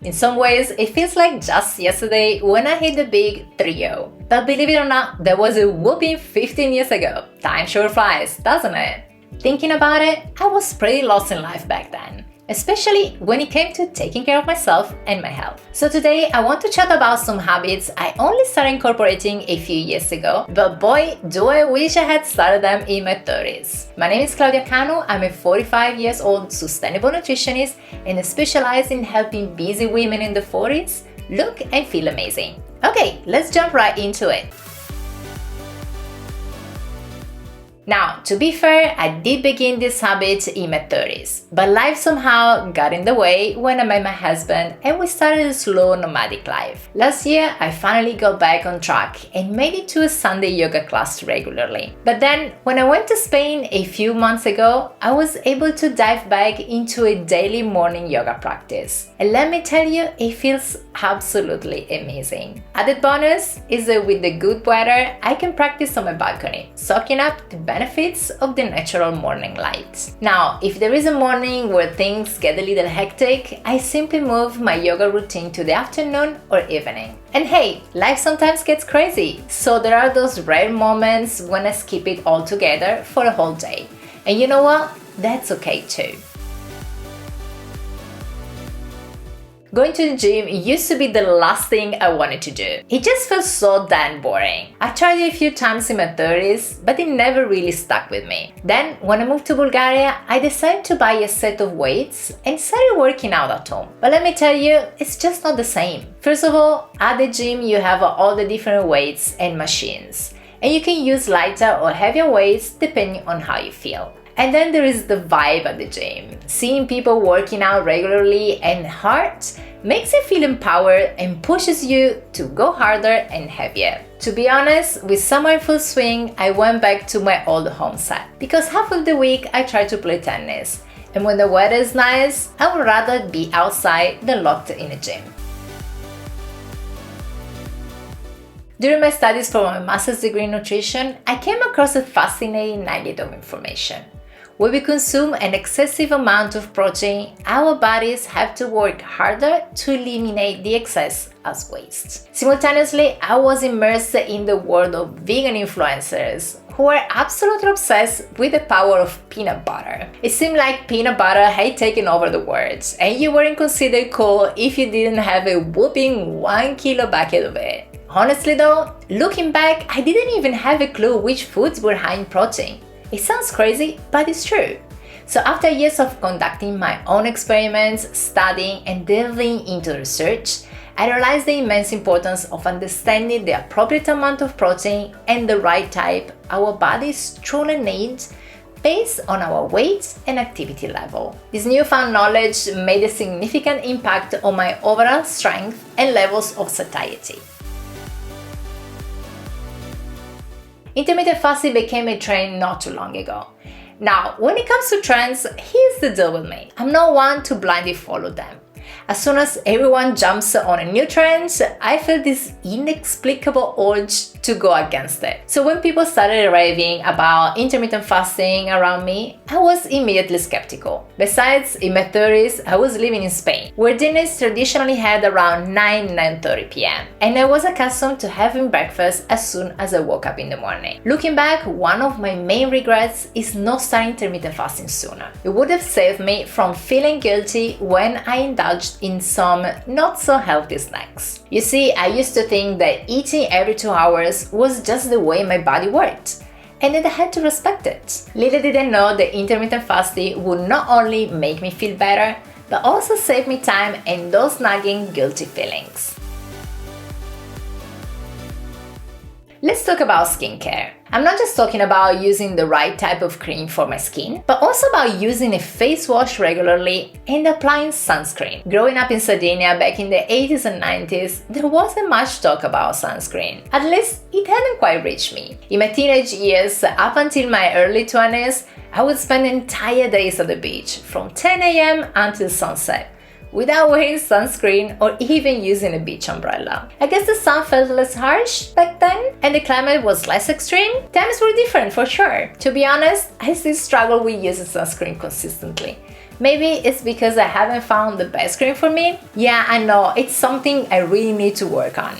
In some ways, it feels like just yesterday when I hit the big 3-0. But believe it or not, that was a whooping 15 years ago. Time sure flies, doesn't it? Thinking about it, I was pretty lost in life back then, especially when it came to taking care of myself and my health. So today I want to chat about some habits I only started incorporating a few years ago, but boy, do I wish I had started them in my 30s. My name is Claudia Canu, I'm a 45 years old sustainable nutritionist and I specialize in helping busy women in the 40s look and feel amazing. Okay, let's jump right into it. Now, to be fair, I did begin this habit in my 30s, but life somehow got in the way when I met my husband and we started a slow nomadic life. Last year, I finally got back on track and made it to a Sunday yoga class regularly. But then, when I went to Spain a few months ago, I was able to dive back into a daily morning yoga practice. And let me tell you, it feels absolutely amazing. Added bonus is that with the good weather, I can practice on my balcony, soaking up the benefits of the natural morning light. Now, if there is a morning where things get a little hectic, I simply move my yoga routine to the afternoon or evening. And hey, life sometimes gets crazy, so there are those rare moments when I skip it altogether for a whole day. And you know what? That's okay too. Going to the gym used to be the last thing I wanted to do. It just felt so damn boring. I tried it a few times in my 30s, but it never really stuck with me. Then, when I moved to Bulgaria, I decided to buy a set of weights and started working out at home. But let me tell you, it's just not the same. First of all, at the gym you have all the different weights and machines, and you can use lighter or heavier weights depending on how you feel. And then there is the vibe at the gym. Seeing people working out regularly and hard makes you feel empowered and pushes you to go harder and heavier. To be honest, with summer in full swing, I went back to my old home set because half of the week I try to play tennis. And when the weather is nice, I would rather be outside than locked in a gym. During my studies for my master's degree in nutrition, I came across a fascinating nugget of information. When we consume an excessive amount of protein, our bodies have to work harder to eliminate the excess as waste. Simultaneously, I was immersed in the world of vegan influencers who are absolutely obsessed with the power of peanut butter. It seemed like peanut butter had taken over the world, and you weren't considered cool if you didn't have a whopping 1 kilo bucket of it. Honestly though, looking back, I didn't even have a clue which foods were high in protein. It sounds crazy, but it's true. So after years of conducting my own experiments, studying and delving into research, I realized the immense importance of understanding the appropriate amount of protein and the right type our bodies truly need based on our weight and activity level. This newfound knowledge made a significant impact on my overall strength and levels of satiety. Intermittent fasting became a trend not too long ago. Now, when it comes to trends, here's the deal with me. I'm not one to blindly follow them. As soon as everyone jumps on a new trend, I feel this inexplicable urge to go against it. So when people started raving about intermittent fasting around me, I was immediately skeptical. Besides, in my 30s, I was living in Spain, where dinners traditionally had around 9-9:30 p.m. And I was accustomed to having breakfast as soon as I woke up in the morning. Looking back, one of my main regrets is not starting intermittent fasting sooner. It would have saved me from feeling guilty when I indulged in some not so healthy snacks. You see, I used to think that eating every 2 hours was just the way my body worked, and that I had to respect it. Little did I know that intermittent fasting would not only make me feel better, but also save me time and those nagging guilty feelings. Let's talk about skincare. I'm not just talking about using the right type of cream for my skin, but also about using a face wash regularly and applying sunscreen. Growing up in Sardinia back in the 80s and 90s, there wasn't much talk about sunscreen. At least it hadn't quite reached me. In my teenage years, up until my early 20s, I would spend entire days at the beach from 10 a.m. until sunset, without wearing sunscreen or even using a beach umbrella. I guess the sun felt less harsh back then and the climate was less extreme. Times were different for sure. To be honest, I still struggle with using sunscreen consistently. Maybe it's because I haven't found the best cream for me? Yeah, I know, it's something I really need to work on.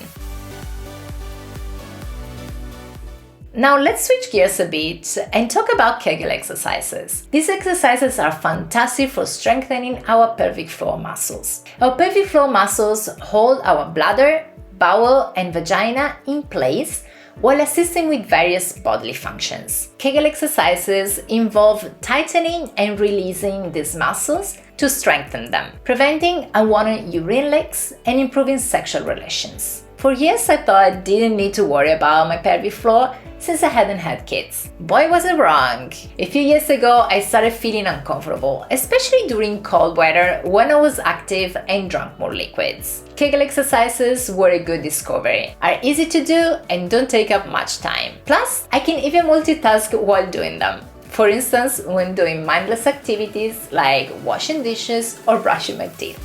Now let's switch gears a bit and talk about Kegel exercises. These exercises are fantastic for strengthening our pelvic floor muscles. Our pelvic floor muscles hold our bladder, bowel, and vagina in place while assisting with various bodily functions. Kegel exercises involve tightening and releasing these muscles to strengthen them, preventing unwanted urine leaks and improving sexual relations. For years, I thought I didn't need to worry about my pelvic floor since I hadn't had kids. Boy, was I wrong! A few years ago, I started feeling uncomfortable, especially during cold weather when I was active and drank more liquids. Kegel exercises were a good discovery, are easy to do and don't take up much time. Plus, I can even multitask while doing them. For instance, when doing mindless activities like washing dishes or brushing my teeth.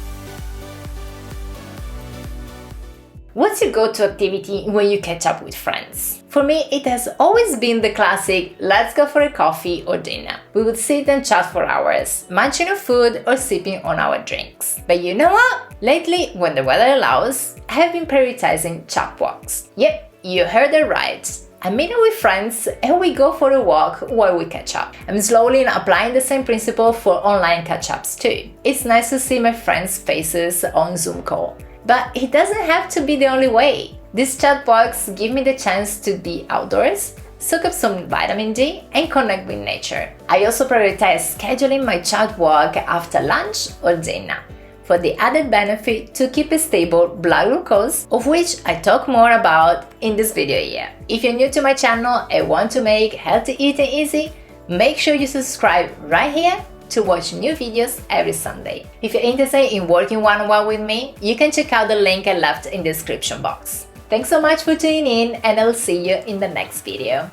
What's your go-to activity when you catch up with friends? For me, it has always been the classic let's go for a coffee or dinner. We would sit and chat for hours, munching on food or sipping on our drinks. But you know what? Lately, when the weather allows, I have been prioritizing chat walks. Yep, you heard it right. I meet up with friends and we go for a walk while we catch up. I'm slowly applying the same principle for online catch-ups too. It's nice to see my friends' faces on Zoom call. But it doesn't have to be the only way. These chat walks give me the chance to be outdoors, soak up some vitamin D, and connect with nature. I also prioritize scheduling my chat walk after lunch or dinner, for the added benefit to keep a stable blood glucose, of which I talk more about in this video here. If you're new to my channel and want to make healthy eating easy, make sure you subscribe right here to watch new videos every Sunday. If you're interested in working one-on-one with me, you can check out the link I left in the description box. Thanks so much for tuning in, and I'll see you in the next video.